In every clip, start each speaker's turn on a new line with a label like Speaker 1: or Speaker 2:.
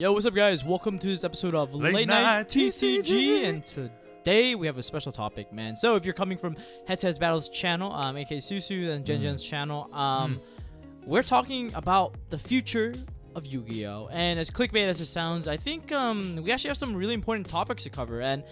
Speaker 1: Yo, what's up, guys? Welcome to this episode of
Speaker 2: Late
Speaker 1: Night
Speaker 2: Night
Speaker 1: TCG,
Speaker 2: TCG.
Speaker 1: and today we have a special topic, man. So if you're coming from Head to Heads Battles channel, aka Susu and Jen's channel, we're talking about the future of Yu-Gi-Oh! And as clickbait as it sounds, I think we actually have some really important topics to cover, and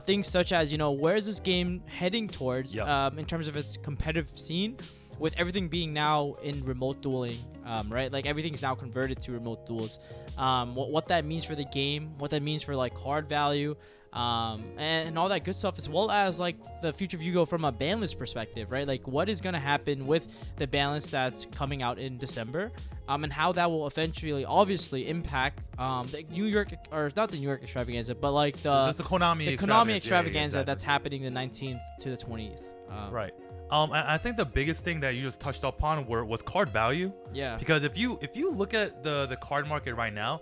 Speaker 1: things such as, you know, where is this game heading towards in terms of its competitive scene, with everything being now in remote dueling, right? Like everything's now converted to remote duels. What that means for the game, what that means for like card value, and all that good stuff, as well as like the future of Yu-Gi-Oh! From a ban list perspective, right? Like what is gonna happen with the ban list that's coming out in December, and how that will eventually, obviously, impact the New York, or not the New York extravaganza, but like the
Speaker 2: Konami
Speaker 1: extravaganza that's happening the 19th to the 20th.
Speaker 2: Right. I think the biggest thing that you just touched upon was card value.
Speaker 1: Yeah.
Speaker 2: Because if you look at the card market right now,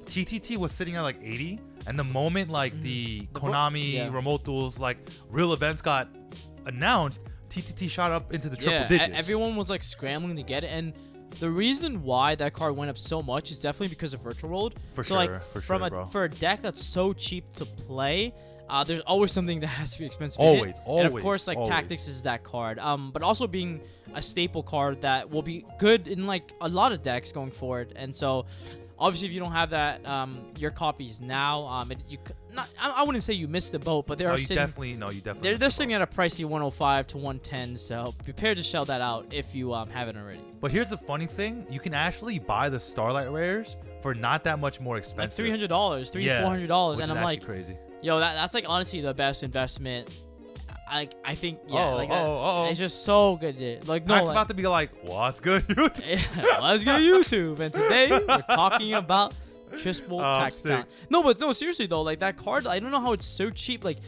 Speaker 2: TTT was sitting at like 80, and the moment like the Konami remote duels, like real events got announced, TTT shot up into the triple digits.
Speaker 1: Everyone was like scrambling to get it, and the reason why that card went up so much is definitely because of Virtual World. For a deck that's so cheap to play, there's always something that has to be expensive.
Speaker 2: Always.
Speaker 1: And of course, like Tactics is that card. But also being a staple card that will be good in like a lot of decks going forward. And so, obviously, if you don't have that, your copies now, I wouldn't say you missed the boat, but they're
Speaker 2: definitely.
Speaker 1: They're sitting at a pricey 105 to 110. So prepare to shell that out if you haven't already.
Speaker 2: But here's the funny thing: you can actually buy the Starlight rares for not that much more expensive,
Speaker 1: like $300, $400, and I'm like,
Speaker 2: crazy.
Speaker 1: Yo, that's like honestly the best investment. I think it's just so good. Dude. Like no,
Speaker 2: Mac's about to be like, what's good, YouTube?
Speaker 1: Let's go YouTube. And today we're talking about Triple Tactics. No, seriously though, like that card, I don't know how it's so cheap. Like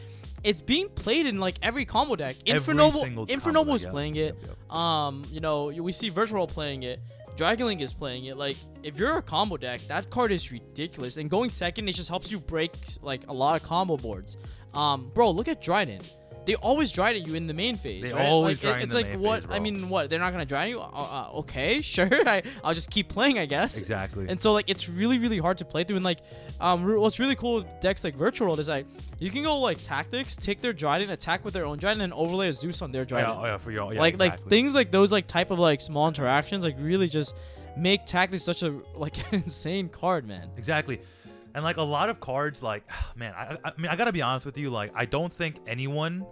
Speaker 1: it's being played in like every combo deck. Infernoble is playing it. You know, we see Virtual World playing it. Dragon Link is playing it. Like, if you're a combo deck, that card is ridiculous. And going second, it just helps you break, like, a lot of combo boards. Bro, look at Dryden. They always Dryden you in the main phase, right?
Speaker 2: Always
Speaker 1: like, it's like, what? Phase, I mean, what? They're not going to Dryden you? Okay, sure. I'll just keep playing, I guess.
Speaker 2: Exactly.
Speaker 1: And so, like, it's really, really hard to play through. And, like, what's really cool with decks like Virtual World is, like, you can go, like, Tactics, take their Dryden, attack with their own Dryden, and overlay a Zeus on their Dryden. Like things like those, like, type of, like, small interactions, like, really just make Tactics such a, like, insane card, man.
Speaker 2: Exactly. And, like, a lot of cards, like, man, I mean, I gotta be honest with you, like, I don't think anyone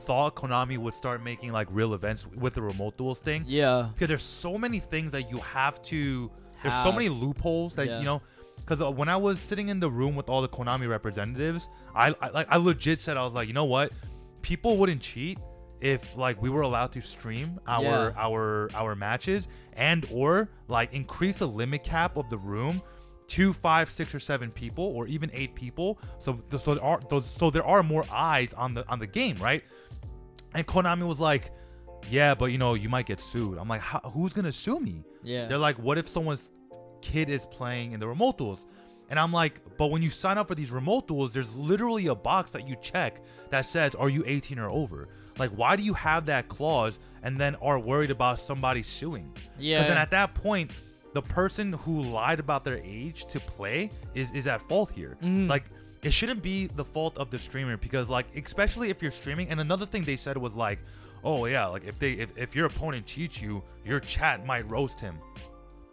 Speaker 2: thought Konami would start making, like, real events with the remote duels thing.
Speaker 1: Yeah.
Speaker 2: Because there's so many things that you have to... There's so many loopholes that, you know... Because when I was sitting in the room with all the Konami representatives, I legit said, I was like, you know what? People wouldn't cheat if, like, we were allowed to stream our matches, and or like increase the limit cap of the room to 5, 6, or 7 people, or even 8 people. So there are more eyes on the game, right? And Konami was like, yeah, but you know, you might get sued. I'm like, who's gonna sue me?
Speaker 1: Yeah.
Speaker 2: They're like, what if someone's kid is playing in the remote duels? And I'm like, but when you sign up for these remote duels, there's literally a box that you check that says, are you 18 or over? Like, why do you have that clause and then are worried about somebody suing?
Speaker 1: Yeah.
Speaker 2: Because then at that point, the person who lied about their age to play is at fault here. Like, it shouldn't be the fault of the streamer, because, like, especially if you're streaming. And another thing they said was like, oh yeah, like if your opponent cheats you, your chat might roast him.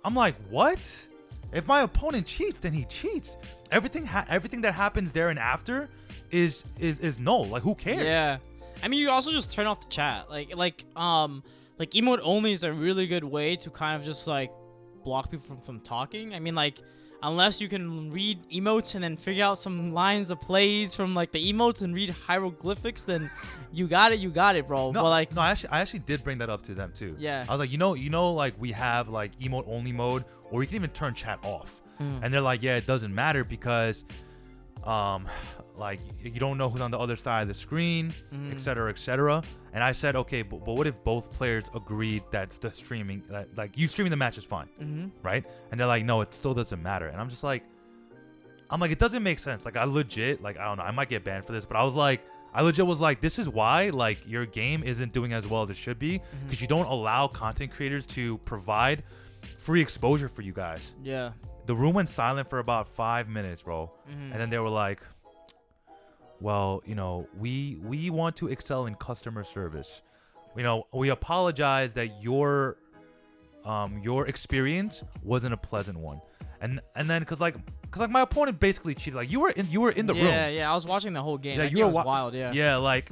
Speaker 2: I'm like, what? If my opponent cheats, then he cheats. Everything that happens there and after is null. Like, who cares?
Speaker 1: Yeah. I mean, you also just turn off the chat. Like emote only is a really good way to kind of just like block people from talking. I mean, like, unless you can read emotes and then figure out some lines of plays from like the emotes and read hieroglyphics, then you got it, bro.
Speaker 2: No,
Speaker 1: but like,
Speaker 2: no, I actually did bring that up to them too.
Speaker 1: Yeah.
Speaker 2: I was like, you know, like we have like emote only mode, or you can even turn chat off. And they're like, yeah, it doesn't matter because, like, you don't know who's on the other side of the screen, et cetera, et cetera. And I said, okay, but what if both players agreed that the streaming, like you streaming the match is fine, right? And they're like, no, it still doesn't matter. And I'm like, it doesn't make sense. Like, I legit, like, I don't know, I might get banned for this, but I legit was like, this is why, like, your game isn't doing as well as it should be, because you don't allow content creators to provide free exposure for you guys.
Speaker 1: Yeah.
Speaker 2: The room went silent for about 5 minutes, bro.
Speaker 1: Mm-hmm.
Speaker 2: And then they were like, well, we want to excel in customer service. We apologize that your experience wasn't a pleasant one. And then cause my opponent basically cheated. Like you were in the room.
Speaker 1: Yeah, I was watching the whole game.
Speaker 2: Yeah,
Speaker 1: That game was wild. Yeah.
Speaker 2: Yeah, like,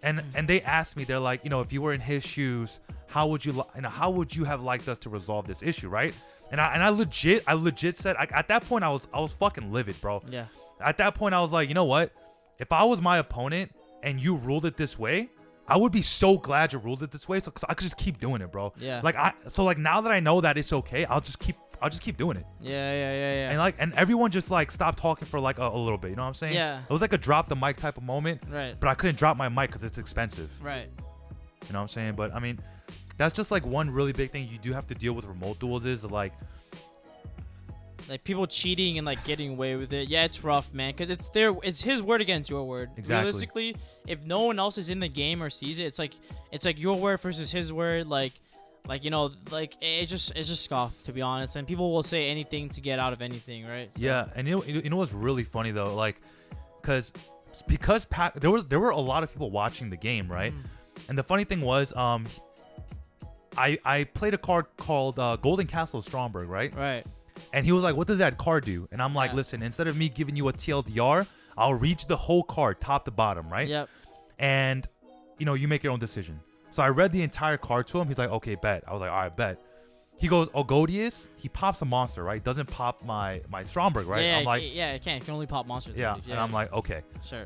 Speaker 2: and they asked me, they're like, if you were in his shoes, how would you have liked us to resolve this issue, right? And I legit said, at that point I was fucking livid, bro.
Speaker 1: Yeah.
Speaker 2: At that point I was like, you know what? If I was my opponent and you ruled it this way, I would be so glad you ruled it this way, so cause I could just keep doing it, bro.
Speaker 1: Yeah.
Speaker 2: Like now that I know that it's okay, I'll just keep doing it.
Speaker 1: Yeah.
Speaker 2: And everyone just like stopped talking for like a little bit. You know what I'm saying?
Speaker 1: Yeah.
Speaker 2: It was like a drop the mic type of moment.
Speaker 1: Right.
Speaker 2: But I couldn't drop my mic because it's expensive.
Speaker 1: Right.
Speaker 2: You know what I'm saying? But I mean, that's just like one really big thing you do have to deal with remote duels is like
Speaker 1: people cheating and like getting away with it. Yeah, it's rough, man, because it's his word against your word.
Speaker 2: Exactly.
Speaker 1: Realistically, if no one else is in the game or sees it, it's like your word versus his word. It's just scoff, to be honest. And people will say anything to get out of anything, right? So.
Speaker 2: Yeah, and you know what's really funny though, like, because there were a lot of people watching the game, right? And the funny thing was, I played a card called Golden Castle of Stromberg, right?
Speaker 1: Right.
Speaker 2: And he was like, what does that card do? And I'm like,
Speaker 1: Yeah.
Speaker 2: listen, instead of me giving you a TLDR, I'll read you the whole card top to bottom, right?
Speaker 1: Yep.
Speaker 2: And, you make your own decision. So I read the entire card to him. He's like, okay, bet. I was like, all right, bet. He goes, Ogodius, he pops a monster, right? Doesn't pop my Stromberg, right?
Speaker 1: Yeah,
Speaker 2: I'm like,
Speaker 1: it can. It can only pop monsters.
Speaker 2: yeah. And I'm like, okay.
Speaker 1: Sure.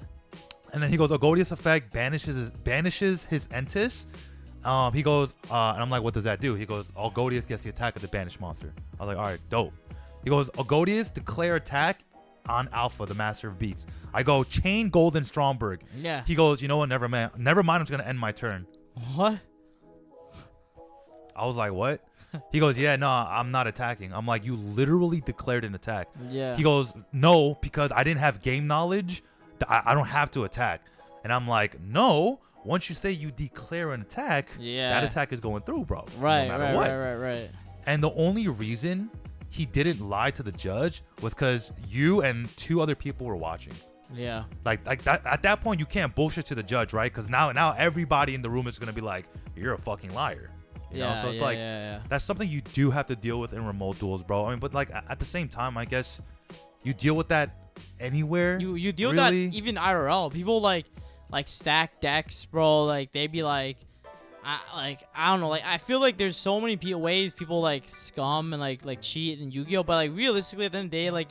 Speaker 2: And then he goes, Ogodius effect banishes his Entis. He goes, and I'm like, what does that do? He goes, Ogodius gets the attack of the banished monster. I was like, all right, dope. He goes, Ogodius, declare attack on Alpha, the master of beats. I go, chain Golden Stromberg.
Speaker 1: Yeah.
Speaker 2: He goes, you know what? Never mind. I'm just going to end my turn.
Speaker 1: What?
Speaker 2: I was like, what? He goes, yeah, no, I'm not attacking. I'm like, you literally declared an attack.
Speaker 1: Yeah.
Speaker 2: He goes, no, because I didn't have game knowledge. I don't have to attack. And I'm like, no. Once you say you declare an attack, that attack is going through, bro.
Speaker 1: Right,
Speaker 2: no matter what.
Speaker 1: Right.
Speaker 2: And the only reason he didn't lie to the judge was because you and 2 other people were watching.
Speaker 1: Yeah.
Speaker 2: Like that. At that point, you can't bullshit to the judge, right? Because now everybody in the room is gonna be like, you're a fucking liar. You know? So it's that's something you do have to deal with in remote duels, bro. I mean, but like at the same time, I guess you deal with that anywhere.
Speaker 1: You deal
Speaker 2: really?
Speaker 1: with that even IRL. People like stack decks, bro. Like they be like, I don't know. Like I feel like there's so many ways people like scum and like cheat in Yu-Gi-Oh. But like realistically, at the end of the day, like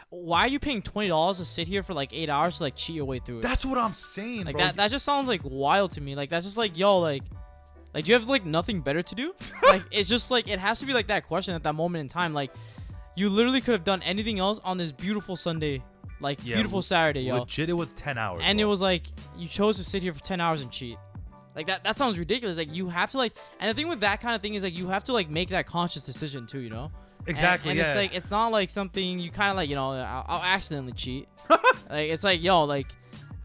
Speaker 1: why are you paying $20 to sit here for like 8 hours to like cheat your way through it?
Speaker 2: That's what I'm saying,
Speaker 1: like
Speaker 2: bro.
Speaker 1: that just sounds like wild to me. Like that's just like, yo, like do you have like nothing better to do? Like it's just like it has to be like that question at that moment in time. Like you literally could have done anything else on this beautiful Sunday, like beautiful Saturday, yo.
Speaker 2: Legit, it was 10 hours.
Speaker 1: And
Speaker 2: bro.
Speaker 1: it was like you chose to sit here for 10 hours and cheat. Like that sounds ridiculous. Like you have to like, and the thing with that kind of thing is like you have to like make that conscious decision too, you know?
Speaker 2: Exactly.
Speaker 1: And it's like it's not like something you kind of like, I'll accidentally cheat. Like it's like, yo, like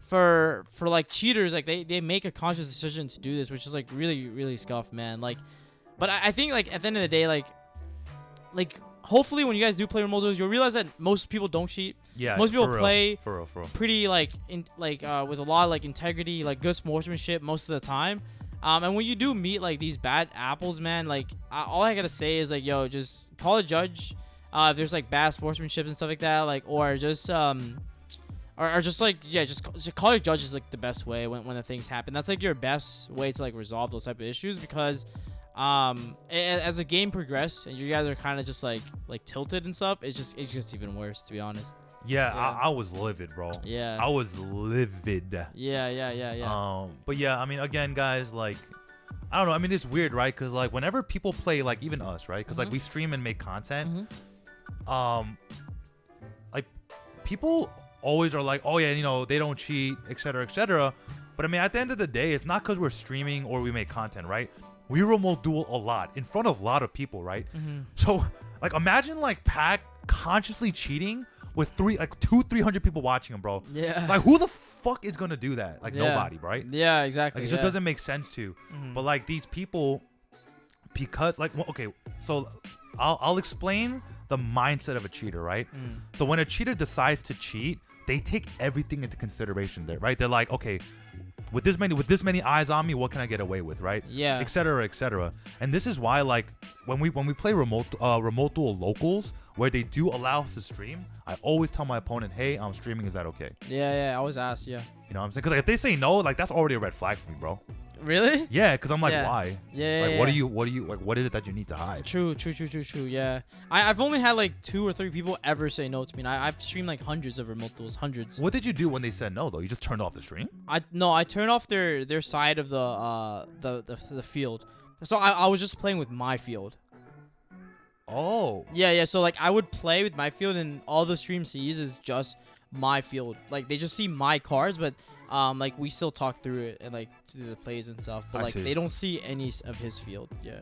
Speaker 1: for like cheaters, like they make a conscious decision to do this, which is like really really scuffed, man. Like, but I think like at the end of the day, like hopefully when you guys do play remote duels, you'll realize that most people don't cheat.
Speaker 2: Yeah.
Speaker 1: Most people play
Speaker 2: for real.
Speaker 1: pretty like with a lot of like integrity, like good sportsmanship most of the time. And when you do meet like these bad apples, man, like all I gotta say is like, yo, just call a judge if there's like bad sportsmanship and stuff like that, like, or just just like, yeah, just call your judge is like the best way when the things happen. That's like your best way to like resolve those type of issues, because as the game progresses and you guys are kind of just like tilted and stuff, it's just even worse, to be honest.
Speaker 2: Yeah. I was livid, bro.
Speaker 1: Yeah.
Speaker 2: I was livid.
Speaker 1: Yeah.
Speaker 2: But yeah, I mean, again, guys, like, I don't know. I mean, it's weird, right? Because like whenever people play, like even us, right? Because like we stream and make content. Like people always are like, oh yeah, they don't cheat, etc., etc. But I mean, at the end of the day, it's not because we're streaming or we make content, right? We remote duel a lot in front of a lot of people, right? So like imagine like Pac consciously cheating with 300 people watching him, bro.
Speaker 1: Yeah.
Speaker 2: Like who the fuck is gonna do that? Like nobody, right?
Speaker 1: Yeah, exactly.
Speaker 2: Like it just doesn't make sense to. But like these people because like okay, so I'll explain the mindset of a cheater, right? So when a cheater decides to cheat, they take everything into consideration there, right? They're like, okay, with this many eyes on me, what can I get away with, right?
Speaker 1: Yeah.
Speaker 2: Et cetera, et cetera. And this is why, like, when we play remote duel locals where they do allow us to stream, I always tell my opponent, hey, I'm streaming, is that okay?
Speaker 1: Yeah, I always ask, yeah.
Speaker 2: You know what I'm saying? Because like, if they say no, like that's already a red flag for me, bro.
Speaker 1: Really?
Speaker 2: Yeah, because I'm like,
Speaker 1: Yeah.
Speaker 2: why?
Speaker 1: Yeah.
Speaker 2: Like,
Speaker 1: yeah,
Speaker 2: what
Speaker 1: yeah.
Speaker 2: are you like? What is it that you need to hide?
Speaker 1: True. Yeah, I've only had like 2 or 3 people ever say no to me. And I've streamed like hundreds of remote duels, hundreds.
Speaker 2: What did you do when they said no though? You just turned off the stream?
Speaker 1: I turned off their side of the field. So I was just playing with my field.
Speaker 2: Oh.
Speaker 1: Yeah. So like I would play with my field, and all the stream sees is just my field. Like they just see my cards, but like we still talk through it and like do the plays and stuff. But
Speaker 2: I
Speaker 1: like
Speaker 2: see.
Speaker 1: they don't see any of his field. Yeah.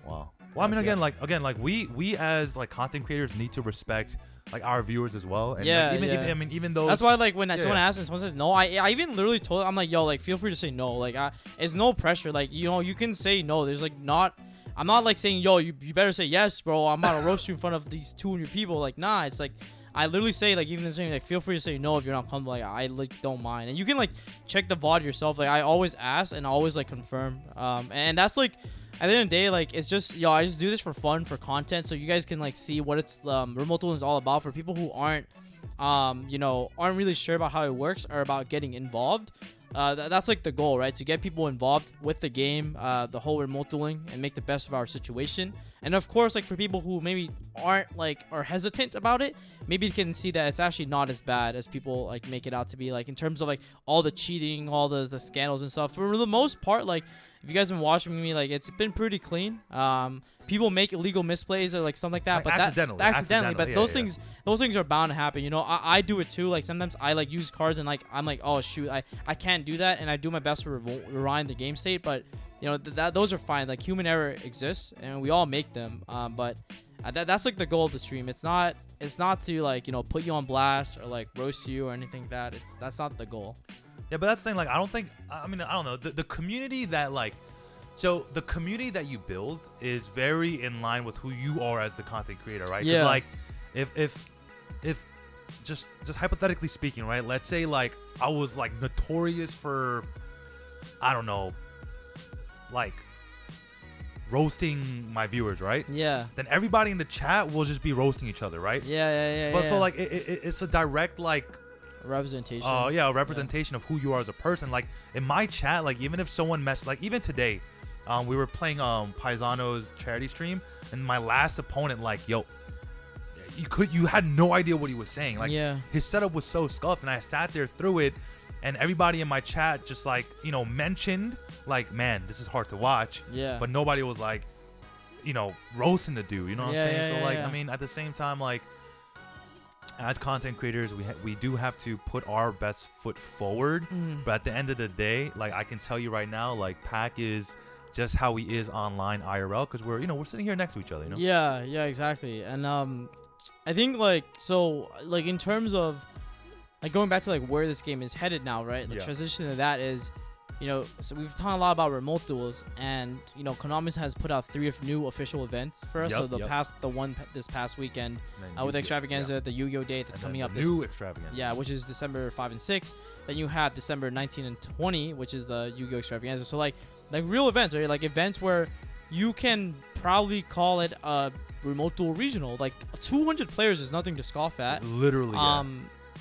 Speaker 2: Wow. Well, I mean,
Speaker 1: Yeah.
Speaker 2: again, like we as like content creators need to respect like our viewers as well. And
Speaker 1: Yeah,
Speaker 2: like,
Speaker 1: yeah.
Speaker 2: even though
Speaker 1: That's why like when
Speaker 2: Yeah,
Speaker 1: someone
Speaker 2: yeah.
Speaker 1: asks and someone says no, I even literally told I'm like, yo, like feel free to say no. Like it's no pressure. Like you know you can say no. There's like not. I'm not like saying yo you better say yes, bro. I'm about to roast you in front of these 200 people. Like nah, it's like. I literally say like even saying like feel free to say no if you're not comfortable. Like I like don't mind, and you can like check the VOD yourself. Like I always ask and always like confirm. And that's like at the end of the day, like it's just yo I just do this for fun, for content, so you guys can like see what it's remote dueling is all about for people who aren't aren't really sure about how it works or about getting involved. That's like the goal, right? To get people involved with the game, the whole remote dueling, and make the best of our situation. And of course, like for people who maybe aren't like are hesitant about it, maybe you can see that it's actually not as bad as people like make it out to be. Like in terms of like all the cheating, all the scandals and stuff. For the most part, like if you guys have been watching me, like it's been pretty clean. People make illegal misplays or like something like that,
Speaker 2: Like,
Speaker 1: but accidentally. But
Speaker 2: yeah,
Speaker 1: those
Speaker 2: yeah.
Speaker 1: those things are bound to happen. You know, I do it too. Like sometimes I like use cards and like I'm like, oh shoot, I can't do that, and I do my best to rewind the game state. But you know those are fine. Like human error exists, and we all make them. But that's like the goal of the stream. It's not to like put you on blast or like roast you or anything like that. That's not the goal.
Speaker 2: Yeah, but that's the thing. Like, I don't know. The community that like, so the community that you build is very in line with who you are as the content creator, right? 'Cause,
Speaker 1: Yeah.
Speaker 2: like, if just hypothetically speaking, right? Let's say like I was like notorious for, I don't know, like roasting my viewers, right?
Speaker 1: Yeah.
Speaker 2: Then everybody in the chat will just be roasting each other, right?
Speaker 1: Yeah.
Speaker 2: But so like it's a direct like.
Speaker 1: Representation.
Speaker 2: A representation of who you are as a person. Like in my chat, like even if someone messed, like even today, we were playing Paisano's charity stream, and my last opponent, like, yo, you had no idea what he was saying. Like his setup was so scuffed, and I sat there through it, and everybody in my chat just like mentioned like, man, this is hard to watch.
Speaker 1: Yeah.
Speaker 2: But nobody was like, roasting the dude. You know what I'm saying? So like, I mean, at the same time, like, as content creators, we do have to put our best foot forward. But at the end of the day, like I can tell you right now, like Pac is just how he is online IRL, because we're sitting here next to each other.
Speaker 1: Yeah, exactly. And I think like in terms of like going back to like where this game is headed now, right? The transition to that is, so we've talked a lot about remote duels, and Konami has put out 3 new official events for us. So the one this past weekend with Extravaganza, the Yu-Gi-Oh day that's coming up.
Speaker 2: New Extravaganza.
Speaker 1: Yeah, which is December 5 and 6. Then you have December 19 and 20, which is the Yu-Gi-Oh Extravaganza. So like real events, right? Like events where you can probably call it a remote duel regional. Like 200 players is nothing to scoff at.
Speaker 2: Literally.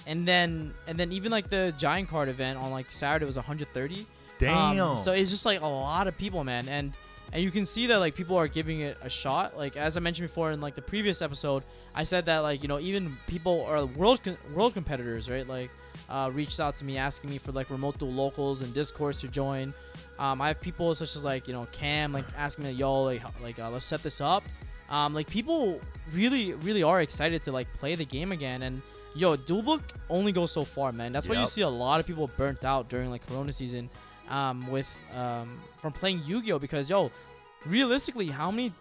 Speaker 1: And then even like the giant card event on like Saturday was 130.
Speaker 2: Damn.
Speaker 1: So it's just like a lot of people, man, and you can see that like people are giving it a shot. Like as I mentioned before in like the previous episode, I said that like even people are world competitors, right? Like reached out to me asking me for like remote duel locals and Discords to join. I have people such as like Cam like asking me yo like let's set this up. Like people really are excited to like play the game again, and duel book only goes so far, man. That's why you see a lot of people burnt out during like Corona season. From playing Yu-Gi-Oh, because realistically how many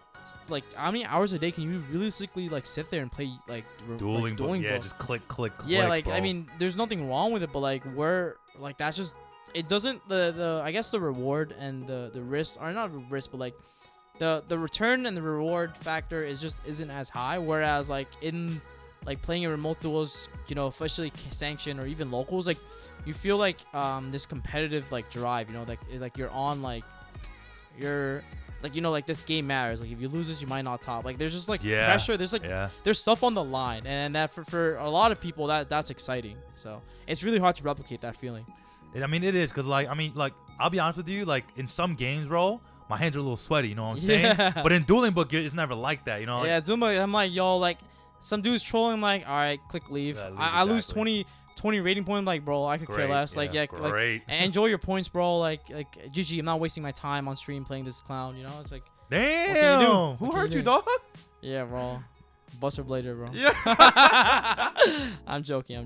Speaker 1: hours a day can you realistically like sit there and play like
Speaker 2: dueling book? Yeah,
Speaker 1: book?
Speaker 2: just click
Speaker 1: yeah, like
Speaker 2: bro.
Speaker 1: I mean there's nothing wrong with it, but like we're like that's just it doesn't the I guess the reward and the risks are not risk, but like the return and the reward factor isn't as high. Whereas like in like playing in remote duels, you know, officially sanctioned or even locals, like you feel like this competitive like drive, you know, like you're on like you're like, you know, like this game matters. Like if you lose this, you might not top. Like there's just like pressure. There's like there's stuff on the line, and that for a lot of people that's exciting. So it's really hard to replicate that feeling.
Speaker 2: I mean, it is, because like, I mean, like, I'll be honest with you, like in some games, bro, my hands are a little sweaty, you know what I'm saying? But in dueling book, it's never like that, you know? Like,
Speaker 1: yeah, Zumba, I'm like, yo, like some dude's trolling, I'm like, all right, click leave. I lose 20 rating points, like, bro, I could care less. Like, like, enjoy your points, bro. Like GG, I'm not wasting my time on stream playing this clown, you know? It's like,
Speaker 2: damn, who hurt you, dog?
Speaker 1: Yeah, bro. Buster Blader, bro.
Speaker 2: Yeah.
Speaker 1: I'm joking.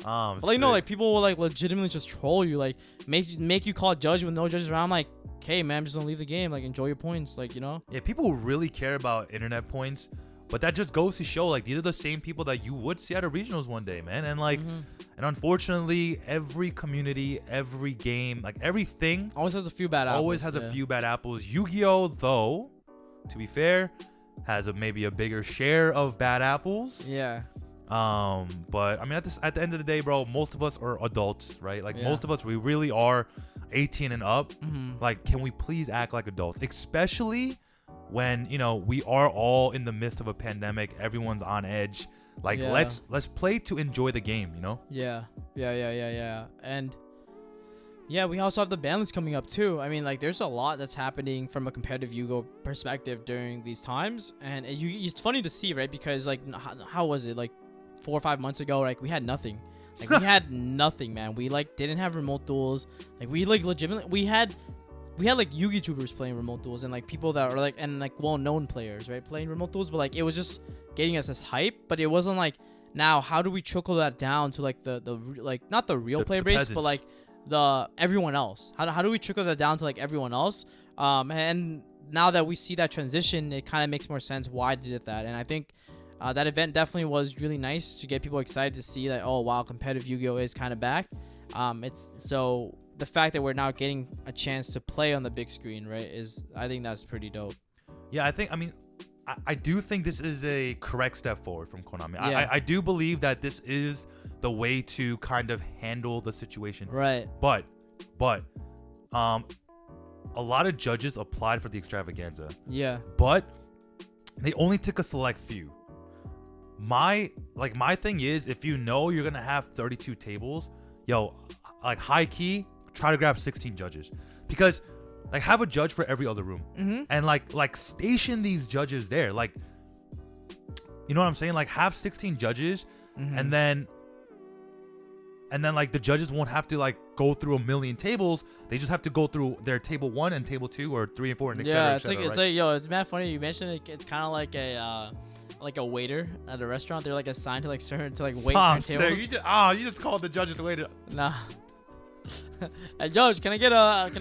Speaker 1: But like, no, like people will like legitimately just troll you, like make you call judge with no judges around. I'm like, okay, man, I'm just gonna leave the game. Like, enjoy your points, like, you know.
Speaker 2: Yeah, people really care about internet points, but that just goes to show, like, these are the same people that you would see at a regionals one day, man. And like, and unfortunately, every community, every game, like everything,
Speaker 1: always has a few bad apples.
Speaker 2: Always has a few bad apples. Yu-Gi-Oh, though, to be fair, has maybe a bigger share of bad apples.
Speaker 1: Yeah.
Speaker 2: But I mean, at the end of the day, bro, most of us are adults, right? Like most of us, we really are 18 and up. Like, can we please act like adults, especially when, you know, we are all in the midst of a pandemic, everyone's on edge. Like, let's play to enjoy the game, you know?
Speaker 1: Yeah. And yeah, we also have the ban list coming up too. I mean, like, there's a lot that's happening from a competitive Yu-Gi-Oh perspective during these times, and it's funny to see, right? Because like, how was it like 4 or 5 months ago? Like, we had nothing. Like, we had nothing, man. We like didn't have remote duels. Like, we like legitimately we had like Yu-Gi tubers playing remote duels, and like people that are like, and like well-known players, right, playing remote duels. But like, it was just getting us this hype, but it wasn't like, now how do we trickle that down to like the like, not the real player base, but like the everyone else. How do we trickle that down to like everyone else? And now that we see that transition, it kind of makes more sense why they did that. And I think that event definitely was really nice to get people excited to see that, oh wow, competitive Yu-Gi-Oh is kind of back. It's so the fact that we're now getting a chance to play on the big screen, right, is, I think that's pretty dope.
Speaker 2: Yeah, I mean, I do think this is a correct step forward from Konami. Yeah. I do believe that this is the way to kind of handle the situation.
Speaker 1: Right.
Speaker 2: But a lot of judges applied for the extravaganza.
Speaker 1: Yeah.
Speaker 2: But they only took a select few. My thing is, if you know you're gonna have 32 tables, yo, like high key, try to grab 16 judges, because like have a judge for every other room, and like station these judges there, like, you know what I'm saying? Like, have 16 judges, and then like the judges won't have to like go through a million tables. They just have to go through their table 1 and table 2 or 3 and 4 and etc.
Speaker 1: It's like yo, it's mad funny you mentioned it. It's kind of like a waiter at a restaurant. They're like assigned to like certain to like wait certain tables.
Speaker 2: You just called the judges the waiter.
Speaker 1: Nah. Hey, Judge, can I get a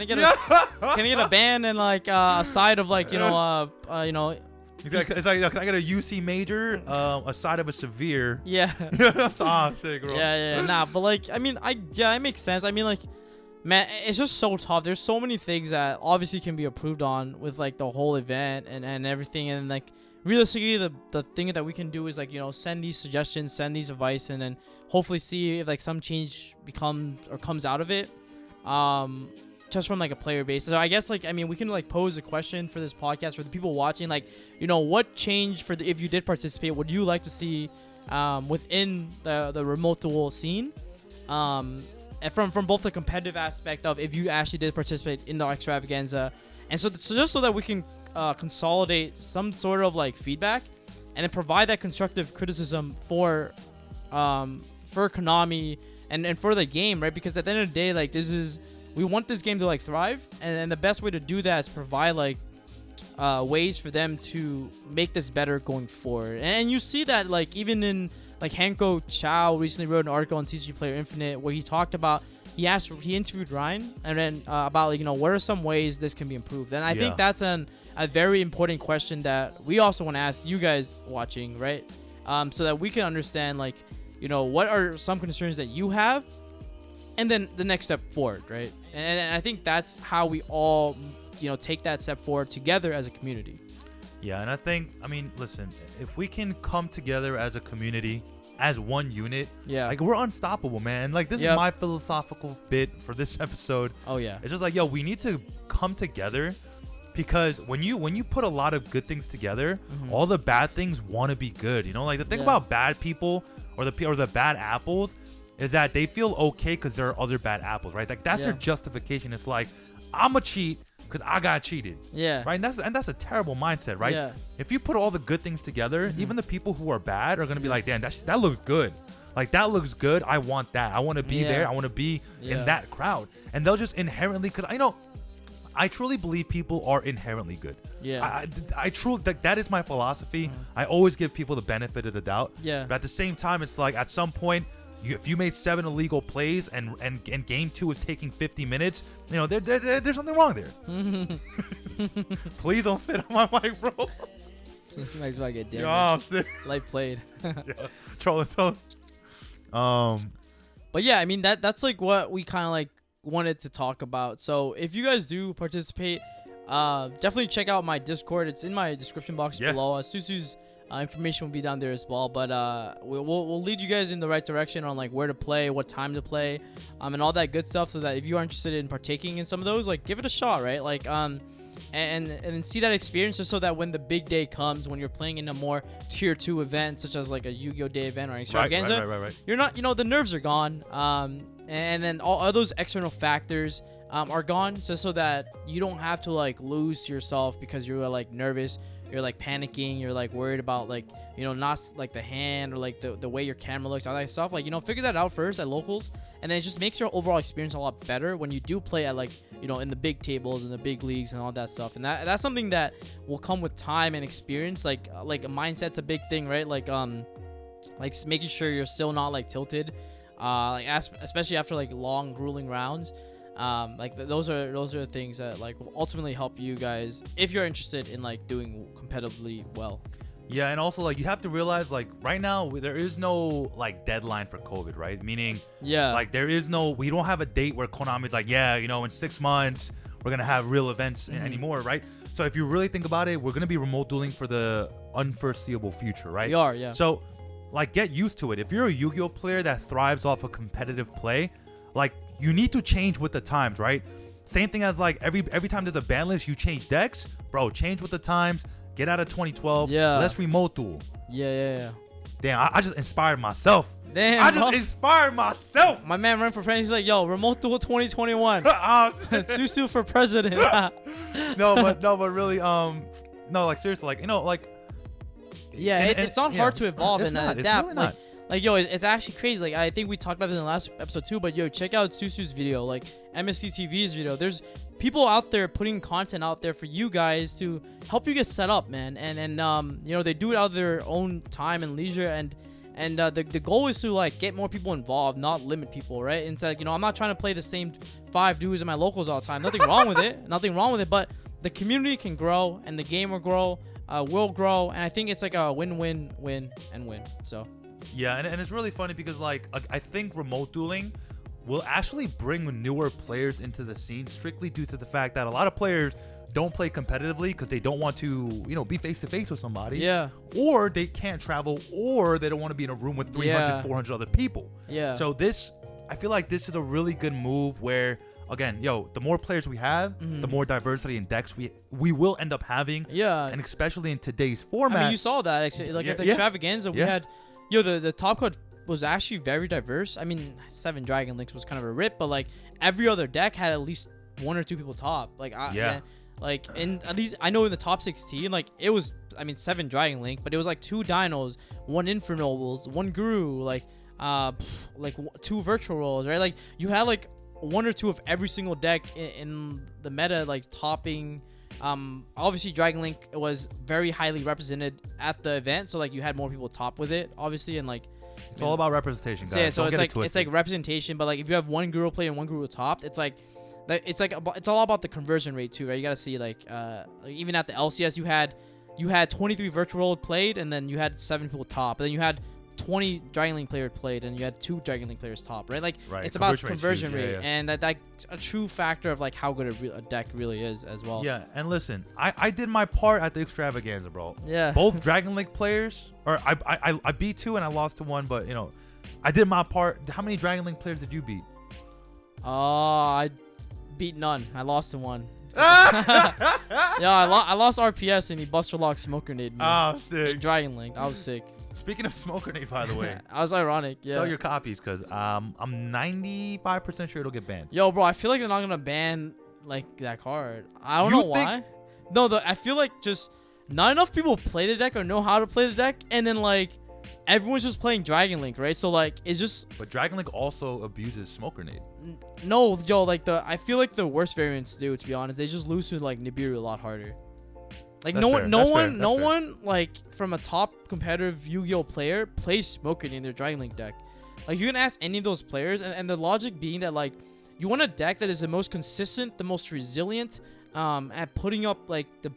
Speaker 1: band and like a side of like, you know.
Speaker 2: It's like, can I get a UC major, a side of a severe?
Speaker 1: Yeah.
Speaker 2: Sick, bro.
Speaker 1: Yeah. Nah, but like, I mean, it makes sense. I mean, like, man, it's just so tough. There's so many things that obviously can be improved on with like the whole event and everything. And like, realistically, the thing that we can do is like, you know, send these suggestions, send these advice, and then hopefully see if like some change comes out of it. Just from like a player base. So I guess like, I mean, we can like pose a question for this podcast for the people watching, like, you know, what change if you did participate, would you like to see within the remote duel scene, and from both the competitive aspect of if you actually did participate in the extravaganza, and so just so that we can consolidate some sort of like feedback and then provide that constructive criticism for Konami and for the game, right? Because at the end of the day, like, we want this game to like thrive, and the best way to do that is provide like ways for them to make this better going forward. And you see that like even in like Hanko Chow recently wrote an article on TCG Player Infinite where he talked about, he interviewed Ryan and then about like, you know, what are some ways this can be improved. And I think that's a very important question that we also want to ask you guys watching, right? So that we can understand, like, you know, what are some concerns that you have, and then the next step forward, right? And I think that's how we all take that step forward together as a community.
Speaker 2: Yeah, and I mean, listen, if we can come together as a community, as one unit, like, we're unstoppable, man. Like, this is my philosophical bit for this episode.
Speaker 1: Oh yeah,
Speaker 2: it's just like, yo, we need to come together, because when you put a lot of good things together, all the bad things want to be good. Like, the thing about bad people or the bad apples is that they feel okay because there are other bad apples, right? Like, that's their justification. It's like, I'm a cheat because I got cheated. Yeah. Right? And that's a terrible mindset, right? Yeah. If you put all the good things together, even the people who are bad are going to be like, damn, that looks good. Like, that looks good. I want that. I want to be there. I want to be in that crowd. And they'll just inherently, because I truly believe people are inherently good. Yeah. I truly, that is my philosophy. I always give people the benefit of the doubt. Yeah. But at the same time, it's like, at some point, if you made 7 illegal plays and game 2 is taking 50 minutes, there's something wrong there. Please don't spit on my mic, bro.
Speaker 1: This mic's about to get damaged. Light played.
Speaker 2: Trolling.
Speaker 1: But yeah, I mean, that's like what we kind of like wanted to talk about. So if you guys do participate, definitely check out my Discord. It's in my description box below. Susu's information will be down there as well, but we'll lead you guys in the right direction on like where to play, what time to play, and all that good stuff, so that if you are interested in partaking in some of those, like, give it a shot, right? Like, and see that experience, just so that when the big day comes, when you're playing in a more tier 2 event, such as like a Yu-Gi-Oh day event or an extravaganza,
Speaker 2: right.
Speaker 1: You're not, the nerves are gone, and then all those external factors are gone, so that you don't have to like lose yourself because you're like nervous. You're like panicking, you're like worried about like, not like the hand or like the way your camera looks, all that stuff. Like, figure that out first at locals, and then it just makes your overall experience a lot better when you do play at like, in the big tables and the big leagues and all that stuff. And that's something that will come with time and experience. Like a mindset's a big thing, right? Like making sure you're still not like tilted, especially after like long grueling rounds. Those are things that like will ultimately help you guys if you're interested in like doing competitively well.
Speaker 2: Yeah, and also like you have to realize like right now there is no like deadline for COVID, right? Meaning, like we don't have a date where Konami's like, in 6 months we're gonna have real events anymore, right? So if you really think about it, we're gonna be remote dueling for the unforeseeable future, right?
Speaker 1: We are, yeah.
Speaker 2: So like get used to it. If you're a Yu-Gi-Oh player that thrives off of competitive play, like, you need to change with the times, right? Same thing as like every time there's a ban list, you change decks, bro. Change with the times. Get out of 2012. Yeah. Let's remote duel.
Speaker 1: Yeah.
Speaker 2: Damn, I just inspired myself.
Speaker 1: Damn,
Speaker 2: I just inspired myself.
Speaker 1: My man ran for president. He's like, yo, remote duel 2021. Susu for president.
Speaker 2: no, but really, no, like seriously, like
Speaker 1: it's not hard to evolve and adapt.
Speaker 2: It's really not.
Speaker 1: Like, yo, it's actually crazy. Like, I think we talked about this in the last episode too, but yo, check out Susu's video, like MSC TV's video. There's people out there putting content out there for you guys to help you get set up, man. And they do it out of their own time and leisure, and the goal is to like get more people involved, not limit people, right? And it's like, I'm not trying to play the same 5 dudes in my locals all the time. Nothing wrong with it, but the community can grow and the game will grow, and I think it's like a win. So
Speaker 2: yeah, and it's really funny because like I think remote dueling will actually bring newer players into the scene, strictly due to the fact that a lot of players don't play competitively because they don't want to, be face to face with somebody. Yeah. Or they can't travel, or they don't want to be in a room with 300, 400 other people. Yeah. So I feel like this is a really good move where, again, the more players we have, the more diversity in decks we will end up having. Yeah. And especially in today's format.
Speaker 1: I mean, you saw that actually, like at the extravaganza, we had, the top code was actually very diverse. I mean, 7 Dragon Links was kind of a rip, but like every other deck had at least 1 or 2 people top. Like, like in at least I know in the top 16, like it was, 7 Dragon Link, but it was like 2 Dinos, 1 Infernobles, 1 Guru, like 2 Virtual Rolls, right? Like you had like 1 or 2 of every single deck in the meta, like topping. Obviously Dragon Link was very highly represented at the event, so like you had more people top with it, obviously, and like
Speaker 2: it's all about representation, guys.
Speaker 1: Yeah, so it's like representation, but like if you have 1 Guru play and 1 Guru top, it's all about the conversion rate too, right? You gotta see like even at the LCS you had 23 virtual roll played, and then you had 7 people top, and then you had 20 Dragon Link players played and you had 2 Dragon Link players top, right? Like it's about conversion rate, and that's a true factor of like how good a deck really is as well.
Speaker 2: Yeah, and listen, I did my part at the extravaganza, bro.
Speaker 1: Yeah.
Speaker 2: Both Dragon Link players, or I beat 2 and I lost to 1, but you know, I did my part. How many Dragon Link players did you beat?
Speaker 1: I beat none. I lost to 1. Yeah, I lost RPS and he Buster Lock Smoke Grenade me.
Speaker 2: Oh, sick.
Speaker 1: Dragon Link. I was sick.
Speaker 2: Speaking of Smoke Grenade, by the way.
Speaker 1: I was ironic. Yeah.
Speaker 2: Sell your copies, because I'm 95% sure it'll get banned.
Speaker 1: Yo, bro, I feel like they're not gonna ban like that card. I don't know why. No, I feel like just not enough people play the deck or know how to play the deck, and then like everyone's just playing Dragon Link, right? So like it's just.
Speaker 2: But Dragon Link also abuses Smoke Grenade.
Speaker 1: No, yo, like I feel like the worst variants do. To be honest, they just lose to like Nibiru a lot harder. Like no one like from a top competitive Yu-Gi-Oh player plays Smoke Grenade in their Dragon Link deck. Like you can ask any of those players, and the logic being that like you want a deck that is the most consistent, the most resilient, at putting up like the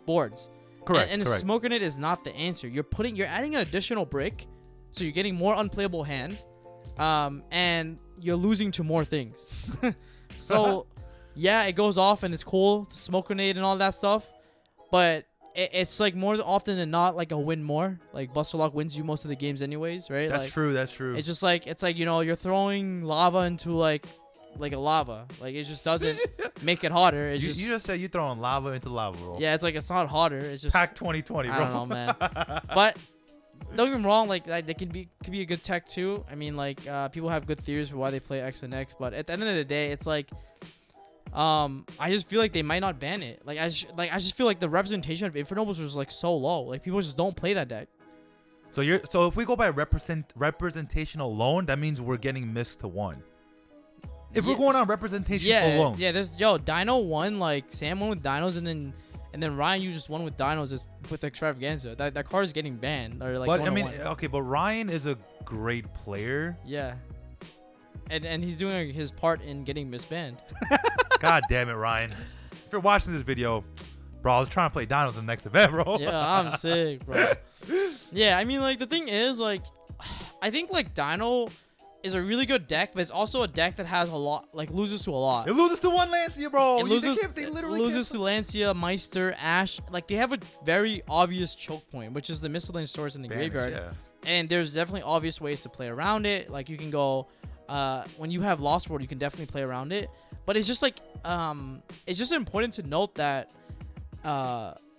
Speaker 1: boards.
Speaker 2: Correct.
Speaker 1: And
Speaker 2: correct.
Speaker 1: Smoke Grenade is not the answer. You're adding an additional brick, so you're getting more unplayable hands, and you're losing to more things. So yeah, it goes off and it's cool to Smoke Grenade and all that stuff, but it's like more often than not like a win more. Like Buster Lock wins you most of the games anyways, right?
Speaker 2: That's
Speaker 1: like,
Speaker 2: true. That's true.
Speaker 1: It's just like you know, you're throwing lava into like a lava. Like it just doesn't make it hotter. It's
Speaker 2: you just said you're throwing lava into lava, bro.
Speaker 1: Yeah, it's like it's not hotter. It's just
Speaker 2: Pack 2020, bro.
Speaker 1: I don't know, man. But don't get me wrong, like they could be a good tech too. I mean, like people have good theories for why they play X and X, but at the end of the day, it's like I just feel like they might not ban it. Like I just feel like the representation of Infernobles was like so low. Like people just don't play that deck.
Speaker 2: So if we go by representation alone, that means we're getting missed to 1. If we're going on representation alone.
Speaker 1: Yeah, there's Dino won, like Sam won with Dinos, and then Ryan, you just won with Dinos with Extravaganza. That card is getting banned or like.
Speaker 2: But I mean, okay, but Ryan is a great player.
Speaker 1: Yeah. And he's doing his part in getting misbanned.
Speaker 2: God damn it, Ryan! If you're watching this video, bro, I was trying to play Dinos in the next event, bro.
Speaker 1: Yeah, I'm sick, bro. Yeah, I mean, like the thing is, like, I think like Dino is a really good deck, but it's also a deck that has a lot, like loses to a lot.
Speaker 2: It loses to 1 Lancia, bro.
Speaker 1: It loses to Lancia, Meister, Ash. Like they have a very obvious choke point, which is the miscellaneous stores in the graveyard. Yeah. And there's definitely obvious ways to play around it. Like you can go, when you have Lost World, you can definitely play around it. But it's just like, it's just important to note that,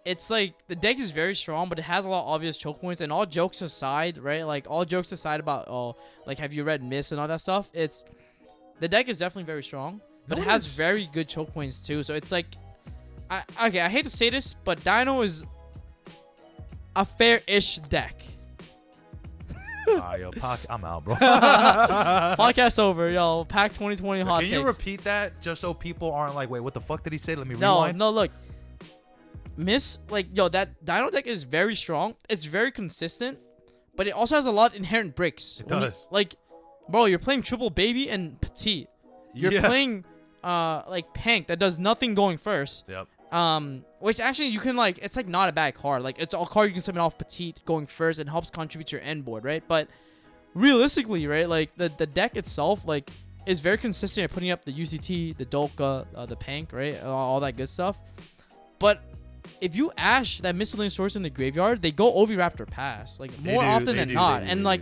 Speaker 1: it's like the deck is very strong, but it has a lot of obvious choke points. And all jokes aside, right? Like all jokes aside about like have you read Miss and all that stuff? The deck is definitely very strong, but it has very good choke points too. So it's like, I hate to say this, but Dino is a fair-ish deck.
Speaker 2: Yo, I'm out, bro.
Speaker 1: Podcast over, yo. Pack 2020 hot takes.
Speaker 2: Can you repeat that just so people aren't like, wait, what the fuck did he say? Let me rewind.
Speaker 1: No, look. Miss, like, yo, that Dino deck is very strong. It's very consistent, but it also has a lot of inherent bricks.
Speaker 2: It does.
Speaker 1: Like, bro, you're playing Triple Baby and Petite. You're playing, like, Pank that does nothing going first.
Speaker 2: Yep.
Speaker 1: Which actually you can, like, it's like not a bad card. Like, it's a card you can summon off Petite going first and helps contribute to your end board, right? But realistically, right, like the deck itself, like, is very consistent at putting up the UCT, the Dolka, the Pank, right, all that good stuff. But if you Ash that miscellaneous source in the graveyard, they go Oviraptor pass, like more often than not, and like.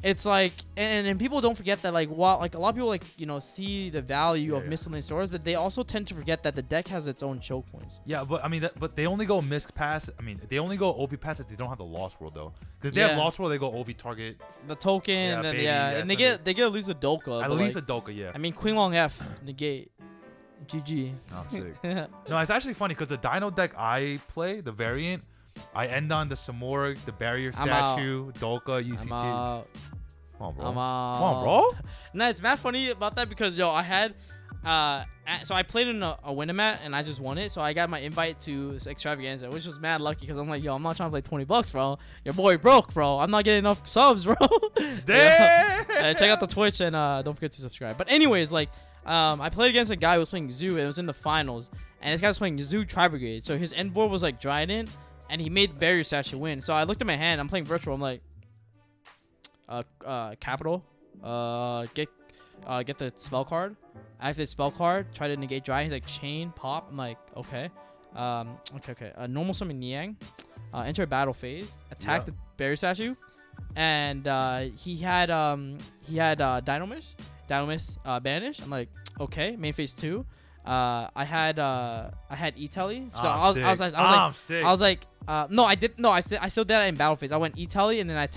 Speaker 1: It's like, and people don't forget that, like, while like a lot of people, like, you know, see the value of miscellaneous swords, but they also tend to forget that the deck has its own choke points.
Speaker 2: Yeah, but I mean, but they only go misc pass. I mean, they only go OV pass if they don't have the Lost World though. Because they have Lost World, they go OV target.
Speaker 1: The token, and they get at least a Dolka.
Speaker 2: At least a Dolka, yeah.
Speaker 1: I mean, Queen Long F negate. GG.
Speaker 2: Oh, sick. No, it's actually funny because the Dino deck I play, the variant, I end on the Samorg, the Barrier Statue, Dolka, UCT. Come on, bro. Come on, bro.
Speaker 1: No, it's mad funny about that because, yo, I had... so I played in a Winamat and I just won it. So I got my invite to Extravaganza, which was mad lucky because I'm like, yo, I'm not trying to play $20, bro. Your boy broke, bro. I'm not getting enough subs, bro.
Speaker 2: Damn!
Speaker 1: Check out the Twitch and don't forget to subscribe. But anyways, like, I played against a guy who was playing Zoo. And it was in the finals. And this guy was playing Zoo Tri-Brigade. So his end board was like Dryden. And he made Barrier Statue win. So I looked at my hand. I'm playing virtual. I'm like, capital, get the spell card. Activate spell card. Try to negate dragon. He's like chain pop. I'm like okay, okay. Normal summon Niang. Enter a battle phase. Attack the berry statue, and he had Dynamis. Dynamis banish. I'm like okay. Main phase 2. I had E-Telly. So I was like, no, I did. No, I still did that in battle phase. I went E-Telly, and then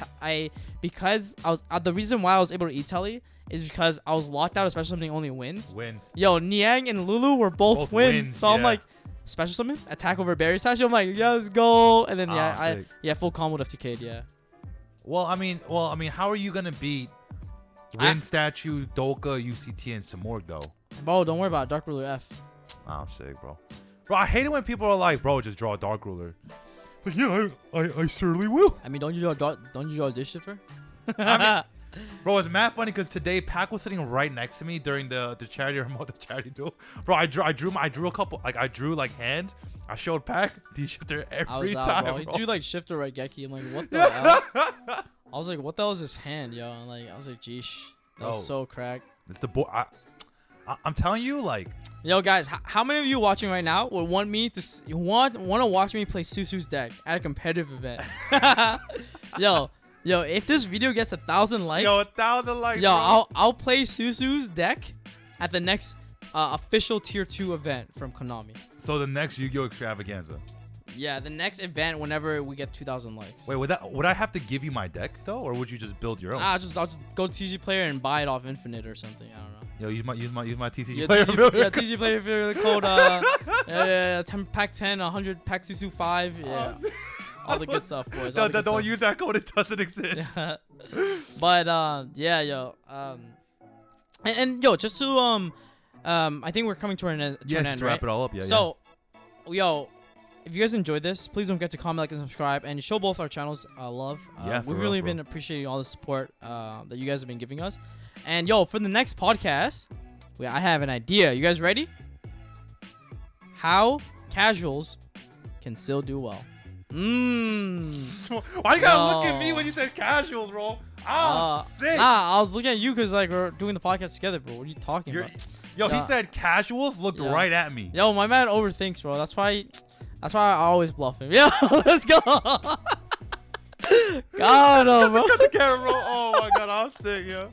Speaker 1: because I was the reason why I was able to E-Telly is because I was locked out of special summoning only wins. Yo, Niang and Lulu were both wins. So I'm like, special summon, attack over berry statue. I'm like, yeah, let's go. And then full combo with FTK'd. Yeah.
Speaker 2: Well, I mean, how are you gonna beat Wind Statue, Doka, UCT, and Samorg though?
Speaker 1: Bro, don't worry about it. Dark Ruler F.
Speaker 2: I'm sick, bro. Bro, I hate it when people are like, bro, just draw a Dark Ruler. Like, yeah, I certainly will.
Speaker 1: I mean, don't you draw this shifter?
Speaker 2: Bro, it's mad funny because today Pac was sitting right next to me during the charity remote, the charity duel. Bro, I drew a couple, like I drew like hands. I showed Pac the shifter every time. Bro.
Speaker 1: He drew like shifter right Geki. I'm like, what the hell? I was like, what the hell is this hand, yo? And I was like, geesh, that was so cracked.
Speaker 2: It's the boy. I'm telling you, like,
Speaker 1: yo, guys, how many of you watching right now would want me to want to watch me play Susu's deck at a competitive event? Yo, if this video gets 1,000 likes,
Speaker 2: yo, 1,000 likes,
Speaker 1: yo, I'll play Susu's deck at the next official tier 2 event from Konami.
Speaker 2: So the next Yu-Gi-Oh extravaganza.
Speaker 1: Yeah, the next event whenever we get 2,000 likes.
Speaker 2: Wait, would I have to give you my deck though, or would you just build your own?
Speaker 1: I'll just go to TCG Player and buy it off Infinite or something. I don't know.
Speaker 2: Yo, use my TCG Player.
Speaker 1: TCG Player for the code 10 pack 10, 100 pack Susu 5. Yeah. All the good stuff, boys.
Speaker 2: Don't use that code. It doesn't exist.
Speaker 1: Yeah. But yeah, yo. And yo, just to I think we're coming to an end.
Speaker 2: Just wrap it all up. Yeah.
Speaker 1: So, yo, if you guys enjoyed this, please don't forget to comment, like, and subscribe, and show both our channels love. We've really been appreciating all the support that you guys have been giving us. And yo, for the next podcast, I have an idea. You guys ready? How casuals can still do well.
Speaker 2: Why you gotta look at me when you said casuals, bro? Sick.
Speaker 1: Nah, I was looking at you because like we're doing the podcast together, bro. What are you talking about?
Speaker 2: Yo, he said casuals. Looked right at me.
Speaker 1: Yo, my man overthinks, bro. That's why I always bluff him. Yo, let's go. God, bro.
Speaker 2: Cut the camera, bro. Oh my god, I'm sick, yo.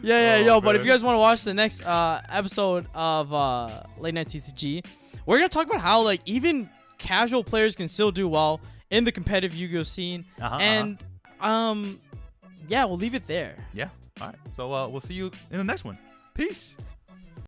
Speaker 1: Yeah, yo. But if you guys want to watch the next episode of Late Night TCG, we're gonna talk about how like even casual players can still do well in the competitive Yu-Gi-Oh scene. And yeah, we'll leave it there.
Speaker 2: Yeah. All right. So we'll see you in the next one. Peace.